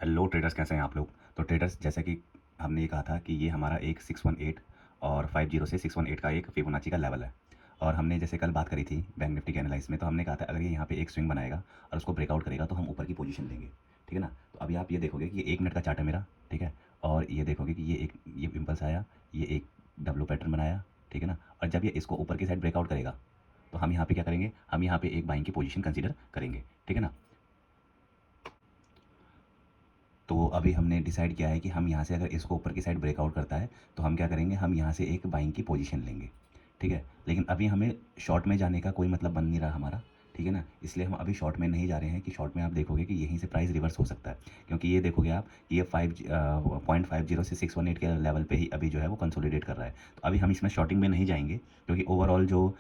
Hello traders, कैसे हैं आप लोग। तो ट्रेडर्स, जैसा कि हमने ये कहा था कि ये हमारा एक 618 और 50 से 618 का एक फिबोनाची का लेवल है। और हमने जैसे कल बात करी थी बैंक निफ्टी के एनालिसिस में, तो हमने कहा था अगर ये यहाँ पे एक स्विंग बनाएगा और उसको ब्रेकआउट करेगा तो हम ऊपर की पोजीशन लेंगे। ठीक है ना। तो अभी आप ये देखोगे कि ये 1 मिनट का चार्ट है मेरा। ठीक है। और ये देखोगे कि ये इम्पल्स आया, ये एक डब्ल्यू पैटर्न बनाया। ठीक है ना। और जब ये इसको ऊपर की साइड ब्रेकआउट करेगा तो हम यहाँ पे क्या करेंगे, हम यहाँ पे एक बाइंग की पोजीशन कंसीडर करेंगे। ठीक है ना। तो अभी हमने डिसाइड किया है कि हम यहाँ से अगर इसको ऊपर की साइड ब्रेकआउट करता है तो हम क्या करेंगे, हम यहाँ से एक बाइंग की पोजीशन लेंगे। ठीक है। लेकिन अभी हमें शॉर्ट में जाने का कोई मतलब बन नहीं रहा हमारा। ठीक है ना। इसलिए हम अभी शॉर्ट में नहीं जा रहे हैं कि शॉर्ट में आप देखोगे कि यहीं से प्राइस रिवर्स हो सकता है, क्योंकि ये देखोगे आप कि ये 5.50 से 618 के लेवल पे ही अभी जो है वो कंसोलिडेट कर रहा है। तो अभी हम इसमें शॉर्टिंग में नहीं जाएंगे, क्योंकि ओवरऑल जो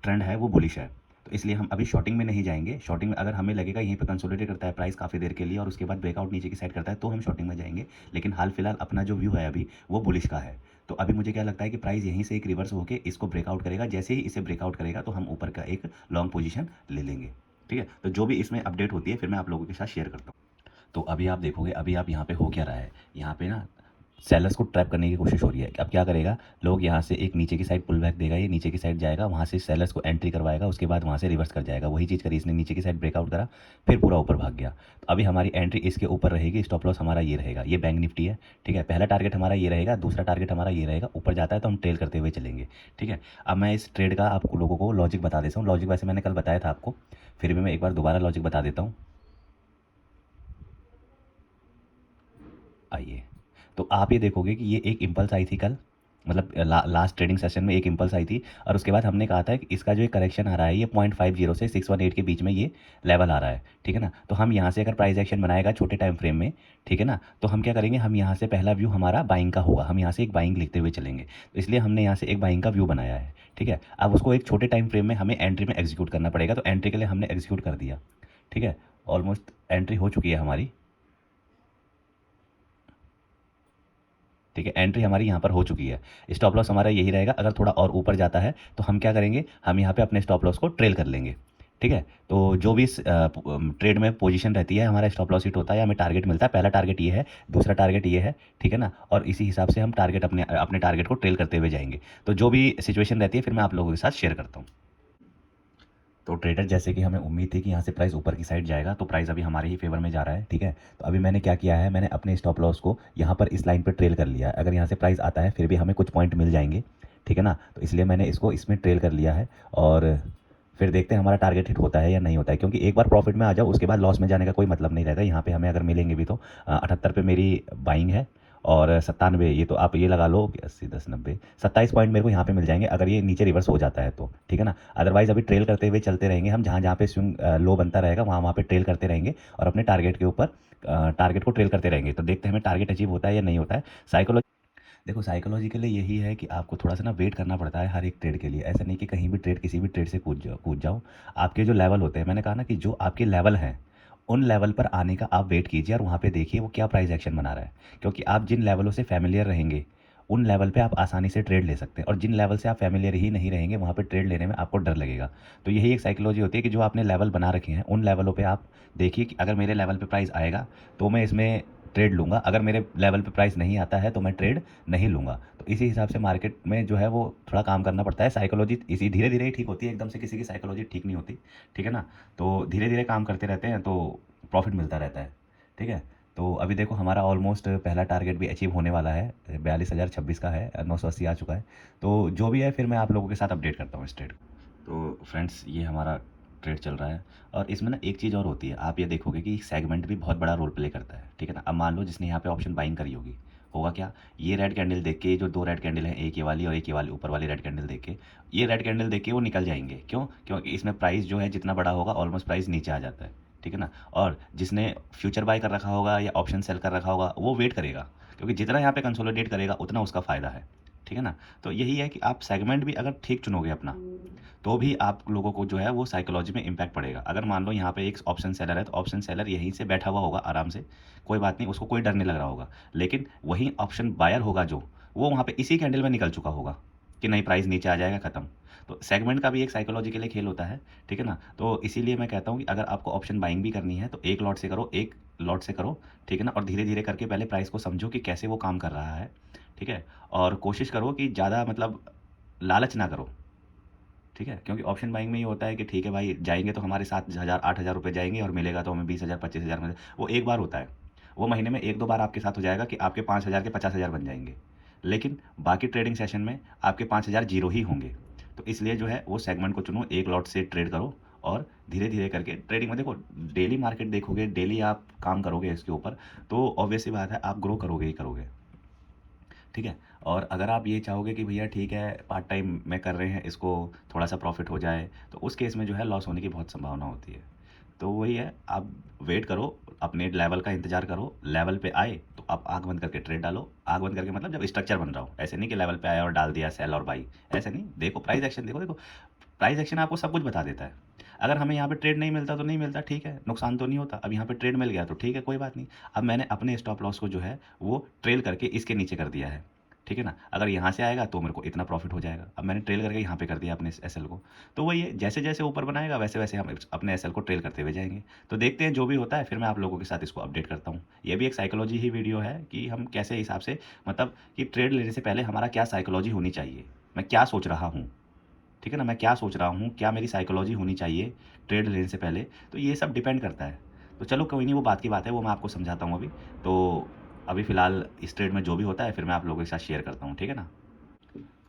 ट्रेंड है वो बुलिश है। तो इसलिए हम अभी शॉर्टिंग में नहीं जाएंगे। शॉर्टिंग में अगर हमें लगेगा यहीं पे कंसोलिडेट करता है प्राइस काफ़ी देर के लिए और उसके बाद ब्रेकआउट नीचे की साइड करता है तो हम शॉर्टिंग में जाएंगे। लेकिन हाल फिलहाल अपना जो व्यू है अभी वो बुलिश का है। तो अभी मुझे क्या लगता है कि प्राइस यहीं से एक रिवर्स होकर इसको ब्रेकआउट करेगा। जैसे ही इसे ब्रेकआउट करेगा तो हम ऊपर का एक लॉन्ग पोजीशन ले लेंगे। ठीक है। तो जो भी इसमें अपडेट होती है फिर मैं आप लोगों के साथ शेयर करता हूँ। तो अभी आप देखोगे, अभी आप यहाँ पे हो क्या रहा है, यहाँ पे ना सेलर्स को ट्रैप करने की कोशिश हो रही है। अब क्या करेगा, लोग यहाँ से एक नीचे की साइड पुल बैक देगा, ये नीचे की साइड जाएगा, वहाँ से सेलर्स को एंट्री करवाएगा, उसके बाद वहाँ से रिवर्स कर जाएगा। वही चीज़ करी इसने, नीचे की साइड ब्रेकआउट करा, फिर पूरा ऊपर भाग गया। तो अभी हमारी एंट्री इसके ऊपर रहेगी, स्टॉप लॉस हमारा ये रहेगा, ये बैंक निफ्टी है। ठीक है। पहला टारगेट हमारा ये रहेगा, दूसरा टारगेट हमारा ये रहेगा। ऊपर जाता है तो हम ट्रेल करते हुए चलेंगे। ठीक है। अब मैं इस ट्रेड का आप लोगों को लॉजिक बता देता हूँ। लॉजिक वैसे मैंने कल बताया था आपको, फिर भी मैं एक बार दोबारा लॉजिक बता देता हूँ। आइए। तो आप ये देखोगे कि ये एक इम्पल्स आई थी कल, मतलब लास्ट ट्रेडिंग सेशन में एक इम्पल्स आई थी। और उसके बाद हमने कहा था कि इसका जो एक करेक्शन आ रहा है ये 0.50 से 618 के बीच में ये लेवल आ रहा है। ठीक है ना। तो हम यहाँ से अगर प्राइस एक्शन बनाएगा छोटे टाइम फ्रेम में, ठीक है ना, तो हम क्या करेंगे, हम यहाँ से पहला व्यू हमारा बाइंग का होगा, हम यहाँ से एक बाइंग लिखते हुए चलेंगे। तो इसलिए हमने यहाँ से एक बाइंग का व्यू बनाया है। ठीक है। अब उसको एक छोटे टाइम फ्रेम में हमें एंट्री में एग्जीक्यूट करना पड़ेगा। तो एंट्री के लिए हमने एग्जीक्यूट कर दिया। ठीक है। ऑलमोस्ट एंट्री हो चुकी है हमारी। ठीक है। एंट्री हमारी यहाँ पर हो चुकी है। स्टॉप लॉस हमारा यही रहेगा। अगर थोड़ा और ऊपर जाता है तो हम क्या करेंगे, हम यहाँ पे अपने स्टॉप लॉस को ट्रेल कर लेंगे। ठीक है। तो जो भी इस ट्रेड में पोजीशन रहती है, हमारा स्टॉप लॉस हिट होता है, हमें टारगेट मिलता है। पहला टारगेट ये है, दूसरा टारगेट ये है। ठीक है ना। और इसी हिसाब से हम टारगेट अपने अपने टारगेट को ट्रेल करते हुए जाएंगे। तो जो भी सिचुएशन रहती है फिर मैं आप लोगों के साथ शेयर करता हूँ। तो ट्रेडर, जैसे कि हमें उम्मीद थी कि यहाँ से प्राइस ऊपर की साइड जाएगा, तो प्राइस अभी हमारे ही फेवर में जा रहा है। ठीक है। तो अभी मैंने क्या किया है, मैंने अपने स्टॉप लॉस को यहाँ पर इस लाइन पर ट्रेल कर लिया है। अगर यहाँ से प्राइस आता है फिर भी हमें कुछ पॉइंट मिल जाएंगे। ठीक है ना। तो इसलिए मैंने इसको इसमें ट्रेल कर लिया है। और फिर देखते हैं हमारा टारगेट हिट होता है या नहीं होता है, क्योंकि एक बार प्रॉफिट में आ जाओ उसके बाद लॉस में जाने का कोई मतलब नहीं रहता। यहाँ पे हमें अगर मिलेंगे भी तो 78 पे मेरी बाइंग है और 97, ये तो आप ये लगा लो कि 80 10 90 27 पॉइंट मेरे को यहाँ पे मिल जाएंगे अगर ये नीचे रिवर्स हो जाता है तो। ठीक है ना। अदरवाइज अभी ट्रेल करते हुए चलते रहेंगे हम, जहाँ जहाँ पे स्विंग लो बनता रहेगा वहाँ वहाँ पे ट्रेल करते रहेंगे और अपने टारगेट के ऊपर टारगेट को ट्रेल करते रहेंगे। तो देखते हैं हमें टारगेट अचीव होता है या नहीं होता है। साइकोलॉजी, देखो साइकोलॉजिकली यही है कि आपको थोड़ा सा ना वेट करना पड़ता है हर एक ट्रेड के लिए। ऐसा नहीं कि कहीं भी ट्रेड, किसी भी ट्रेड से कूद जाओ। आपके जो लेवल होते हैं, मैंने कहा ना कि जो आपके लेवल हैं उन लेवल पर आने का आप वेट कीजिए और वहाँ पे देखिए वो क्या प्राइस एक्शन बना रहा है। क्योंकि आप जिन लेवलों से फैमिलियर रहेंगे उन लेवल पे आप आसानी से ट्रेड ले सकते हैं, और जिन लेवल से आप फैमिलियर ही नहीं रहेंगे वहाँ पे ट्रेड लेने में आपको डर लगेगा। तो यही एक साइकोलॉजी होती है कि जो आपने लेवल बना रखे हैं उन लेवलों पे आप देखिए कि अगर मेरे लेवल पे प्राइस आएगा तो मैं इसमें ट्रेड लूँगा, अगर मेरे लेवल पे प्राइस नहीं आता है तो मैं ट्रेड नहीं लूँगा। तो इसी हिसाब से मार्केट में जो है वो थोड़ा काम करना पड़ता है। साइकोलॉजी इसी धीरे धीरे ही ठीक होती है, एकदम से किसी की साइकोलॉजी ठीक नहीं होती। ठीक है ना। तो धीरे धीरे काम करते रहते हैं तो प्रॉफिट मिलता रहता है। ठीक है। तो अभी देखो हमारा ऑलमोस्ट पहला टारगेट भी अचीव होने वाला है, 42,026 का है, 980 आ चुका है। तो जो भी है फिर मैं आप लोगों के साथ अपडेट करता हूँ इस ट्रेड। तो फ्रेंड्स, ये हमारा ट्रेड चल रहा है। और इसमें ना एक चीज़ और होती है, आप ये देखोगे कि सेगमेंट भी बहुत बड़ा रोल प्ले करता है। ठीक है ना। अब मान लो जिसने यहाँ पे ऑप्शन बाइंग करी होगी, होगा क्या, ये रेड कैंडल देख के, जो दो रेड कैंडल है, एक ये वाली और एक ये वाली ऊपर वाली रेड कैंडल देख के, ये रेड कैंडल देख के वो निकल जाएंगे। क्यों? क्योंकि इसमें प्राइस जो है जितना बड़ा होगा ऑलमोस्ट प्राइस नीचे आ जाता है। ठीक है ना। और जिसने फ्यूचर बाय कर रखा होगा या ऑप्शन सेल कर रखा होगा वो वेट करेगा, क्योंकि जितना यहाँ पे कंसोलिडेट करेगा उतना उसका फ़ायदा है। ठीक है ना। तो यही है कि आप सेगमेंट भी अगर ठीक चुनोगे अपना तो भी आप लोगों को जो है वो साइकोलॉजी में इम्पैक्ट पड़ेगा। अगर मान लो यहाँ पे एक ऑप्शन सेलर है तो ऑप्शन सेलर यहीं से बैठा हुआ होगा आराम से, कोई बात नहीं, उसको कोई डर नहीं लग रहा होगा। लेकिन वहीं ऑप्शन बायर होगा जो, वो वहाँ पे इसी कैंडल में निकल चुका होगा कि नहीं प्राइस नीचे आ जाएगा, खत्म। तो सेगमेंट का भी एक साइकोलॉजी के लिए खेल होता है। ठीक है ना। तो इसीलिए मैं कहता हूँ कि अगर आपको ऑप्शन बाइंग भी करनी है तो एक लॉट से करो, एक लॉट से करो, ठीक है ना, और धीरे धीरे करके पहले प्राइस को समझो कि कैसे वो काम कर रहा है, ठीक है, और कोशिश करो कि ज़्यादा मतलब लालच ना करो, ठीक है, क्योंकि ऑप्शन बाइंग में ये होता है कि ठीक है भाई, जाएंगे तो हमारे 7,000 8,000 रुपये जाएंगे और मिलेगा तो हमें 20,000 25,000 में, वो एक बार होता है, वो महीने में एक दो बार आपके साथ हो जाएगा कि आपके 5,000 के 50,000 बन जाएंगे, लेकिन बाकी ट्रेडिंग सेशन में आपके 5,000 जीरो ही होंगे। तो इसलिए जो है वो सेगमेंट को चुनो, एक लॉट से ट्रेड करो और धीरे धीरे करके ट्रेडिंग में देखो, डेली मार्केट देखोगे, डेली आप काम करोगे इसके ऊपर, तो ऑब्वियस सी बात है आप ग्रो करोगे ही करोगे, ठीक है। और अगर आप ये चाहोगे कि भैया ठीक है पार्ट टाइम में कर रहे हैं इसको, थोड़ा सा प्रॉफिट हो जाए, तो उस केस में जो है लॉस होने की बहुत संभावना होती है। तो वही है, आप वेट करो, अपने लेवल का इंतजार करो, लेवल पे आए तो आप आंख बंद करके ट्रेड डालो। आंख बंद करके मतलब जब स्ट्रक्चर बन रहा हो, ऐसे नहीं कि लेवल पे आया और डाल दिया सेल और बाई, ऐसे नहीं। देखो प्राइस एक्शन, देखो देखो प्राइस एक्शन आपको सब कुछ बता देता है। अगर हमें यहाँ पे ट्रेड नहीं मिलता तो नहीं मिलता, ठीक है, नुकसान तो नहीं होता। अब यहाँ पे ट्रेड मिल गया तो ठीक है, कोई बात नहीं। अब मैंने अपने स्टॉप लॉस को जो है वो ट्रेल करके इसके नीचे कर दिया है, ठीक है ना। अगर यहाँ से आएगा तो मेरे को इतना प्रॉफिट हो जाएगा। अब मैंने ट्रेल करके यहाँ पे कर दिया अपने एसएल को। तो वही है, जैसे जैसे ऊपर बनाएगा वैसे वैसे हम अपने एसएल को ट्रेल करते हुए जाएंगे। तो देखते हैं जो भी होता है, फिर मैं आप लोगों के साथ इसको अपडेट करता हूँ। ये भी एक साइकोलॉजी ही वीडियो है कि हम कैसे हिसाब से, मतलब कि ट्रेड लेने से पहले हमारा क्या साइकोलॉजी होनी चाहिए, मैं क्या सोच रहा हूँ, ठीक है ना, मैं क्या सोच रहा हूँ, क्या मेरी साइकोलॉजी होनी चाहिए ट्रेड लेने से पहले। तो ये सब डिपेंड करता है। तो चलो कोई नहीं, वो बात की बात है, वो मैं आपको समझाता हूँ अभी। तो अभी फ़िलहाल इस ट्रेड में जो भी होता है फिर मैं आप लोगों के साथ शेयर करता हूँ, ठीक है ना।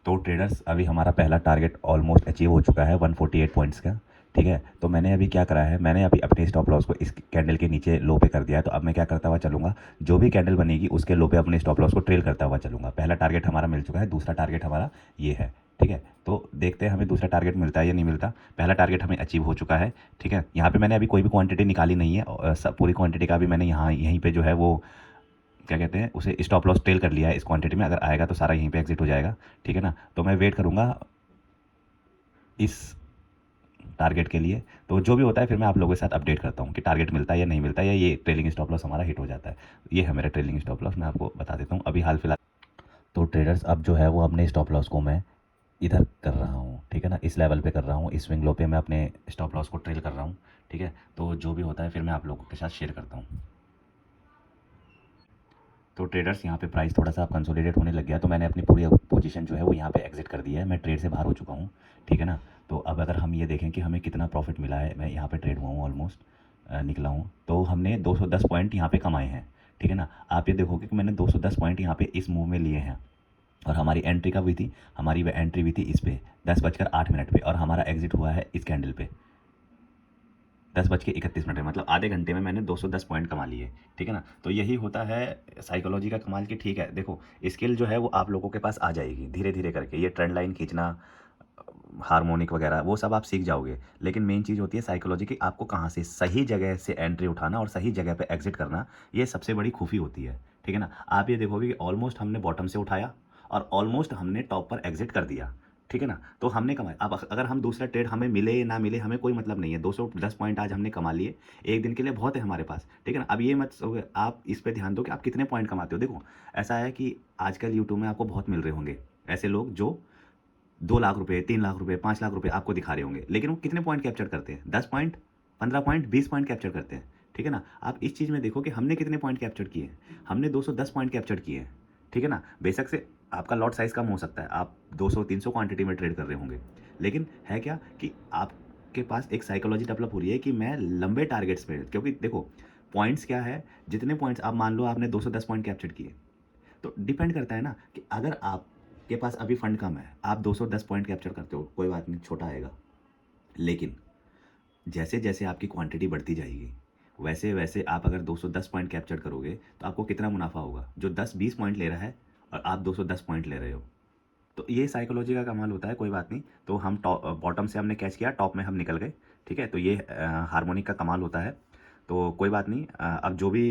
तो ट्रेडर्स अभी हमारा पहला टारगेट ऑलमोस्ट अचीव हो चुका है 148 पॉइंट्स का, ठीक है। तो मैंने अभी क्या करा है, मैंने अभी अपने स्टॉप लॉस को इस कैंडल के नीचे लो पे कर दिया है। तो अब मैं क्या करता हुआ चलूँगा, जो भी कैंडल बनेगी उसके लो पे अपने स्टॉप लॉस को ट्रेल करता हुआ चलूँगा। पहला टारगेट हमारा मिल चुका है, दूसरा टारगेट हमारा ये है, ठीक है। तो देखते हैं हमें दूसरा टारगेट मिलता है या नहीं मिलता। पहला टारगेट हमें अचीव हो चुका है, ठीक है। यहाँ पे मैंने अभी कोई भी क्वांटिटी निकाली नहीं है, और पूरी क्वांटिटी का भी मैंने यहाँ यहीं पे जो है वो क्या कहते हैं उसे, स्टॉप लॉस ट्रेल कर लिया है इस क्वांटिटी में। अगर आएगा तो सारा यहीं पे एग्जिट हो जाएगा, ठीक है ना। तो मैं वेट करूँगा इस टारगेट के लिए। तो जो भी होता है फिर मैं आप लोगों के साथ अपडेट करता हूँ कि टारगेट मिलता है या नहीं मिलता है, या ये ट्रेलिंग स्टॉप लॉस हमारा हिट हो जाता है। ये है मेरा ट्रेलिंग स्टॉप लॉस, मैं आपको बता देता हूँ अभी हाल फिलहाल। तो ट्रेडर्स अब जो है वो अपने स्टॉप लॉस को मैं इधर कर रहा हूँ, ठीक है ना, इस लेवल पे कर रहा हूँ, इस स्विंग लो पे मैं अपने स्टॉप लॉस को ट्रेल कर रहा हूँ, ठीक है। तो जो भी होता है फिर मैं आप लोगों के साथ शेयर करता हूँ। तो ट्रेडर्स यहाँ पे प्राइस थोड़ा सा अब कंसोलिडेट होने लग गया, तो मैंने अपनी पूरी पोजीशन जो है वो यहाँ पे एग्जिट कर दिया है, मैं ट्रेड से बाहर हो चुका हूँ, ठीक है ना। तो अब अगर हम ये देखें कि हमें कितना प्रॉफिट मिला है, मैं यहाँ पे ट्रेड हुआ हूँ ऑलमोस्ट, निकला हूँ, तो हमने 210 पॉइंट यहाँ पे कमाए हैं, ठीक है ना। आप ये देखोगे कि मैंने 210 पॉइंट यहाँ पे इस मूव में लिए हैं, और हमारी एंट्री कब हुई थी, हमारी वह एंट्री हुई थी इस पे 10:08 पे, और हमारा एग्जिट हुआ है इस कैंडल पे 10:31 में। मतलब आधे घंटे में मैंने 210 पॉइंट कमा लिए, ठीक है ना। तो यही होता है साइकोलॉजी का कमाल की, ठीक है। देखो स्किल जो है वो आप लोगों के पास आ जाएगी धीरे धीरे करके, ये ट्रेंड लाइन खींचना, हार्मोनिक वगैरह वो सब आप सीख जाओगे। लेकिन मेन चीज़ होती है साइकोलॉजी की, आपको कहाँ से सही जगह से एंट्री उठाना और सही जगह पे एग्जिट करना, ये सबसे बड़ी खूफी होती है, ठीक है ना। आप ये देखोगे कि ऑलमोस्ट हमने बॉटम से उठाया और ऑलमोस्ट हमने टॉप पर एग्जिट कर दिया, ठीक है ना। तो हमने कमाया। अब अगर हम दूसरा ट्रेड हमें मिले ना मिले हमें कोई मतलब नहीं है, 210 पॉइंट आज हमने कमा लिए, एक दिन के लिए बहुत है हमारे पास, ठीक है ना। अब ये मत आप इस पर ध्यान दो कि आप कितने पॉइंट कमाते हो। देखो ऐसा है कि आजकल यूट्यूब में आपको बहुत मिल रहे होंगे ऐसे लोग जो 2 लाख रुपए, 3 लाख रुपए, 5 लाख रुपए आपको दिखा रहे होंगे, लेकिन वो कितने पॉइंट कैप्चर करते हैं, 10 पॉइंट, 15 पॉइंट, 20 पॉइंट कैप्चर करते हैं, ठीक है ना। आप इस चीज़ में देखो कि हमने कितने पॉइंट कैप्चर किए हैं, हमने 210 पॉइंट कैप्चर किए हैं, ठीक है ना। बेशक से आपका लॉट साइज़ कम हो सकता है, आप 200-300 क्वांटिटी में ट्रेड कर रहे होंगे, लेकिन है क्या कि आपके पास एक साइकोलॉजी डेवलप हो रही है कि मैं लंबे टारगेट्स पे, क्योंकि देखो पॉइंट्स क्या है, जितने पॉइंट्स आप मान लो आपने 210 पॉइंट कैप्चर किए, तो डिपेंड करता है ना कि अगर आपके पास अभी फंड कम है, आप 210 पॉइंट कैप्चर करते हो, कोई बात नहीं, छोटा आएगा। लेकिन जैसे जैसे आपकी क्वांटिटी बढ़ती जाएगी, वैसे वैसे आप अगर 210 पॉइंट कैप्चर करोगे तो आपको कितना मुनाफा होगा, जो 10-20 पॉइंट ले रहा है और आप 210 पॉइंट ले रहे हो। तो ये साइकोलॉजी का कमाल होता है, कोई बात नहीं। तो हम टॉप बॉटम से हमने कैच किया, टॉप में हम निकल गए, ठीक है। तो ये हार्मोनिक का कमाल होता है। तो कोई बात नहीं, अब जो भी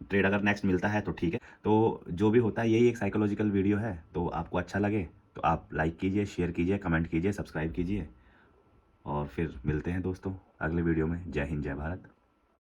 ट्रेड अगर नेक्स्ट मिलता है तो ठीक है। तो जो भी होता है यही एक साइकोलॉजिकल वीडियो है। तो आपको अच्छा लगे तो आप लाइक कीजिए, शेयर कीजिए, कमेंट कीजिए, सब्सक्राइब कीजिए, और फिर मिलते हैं दोस्तों अगले वीडियो में। जय हिंद, जय भारत।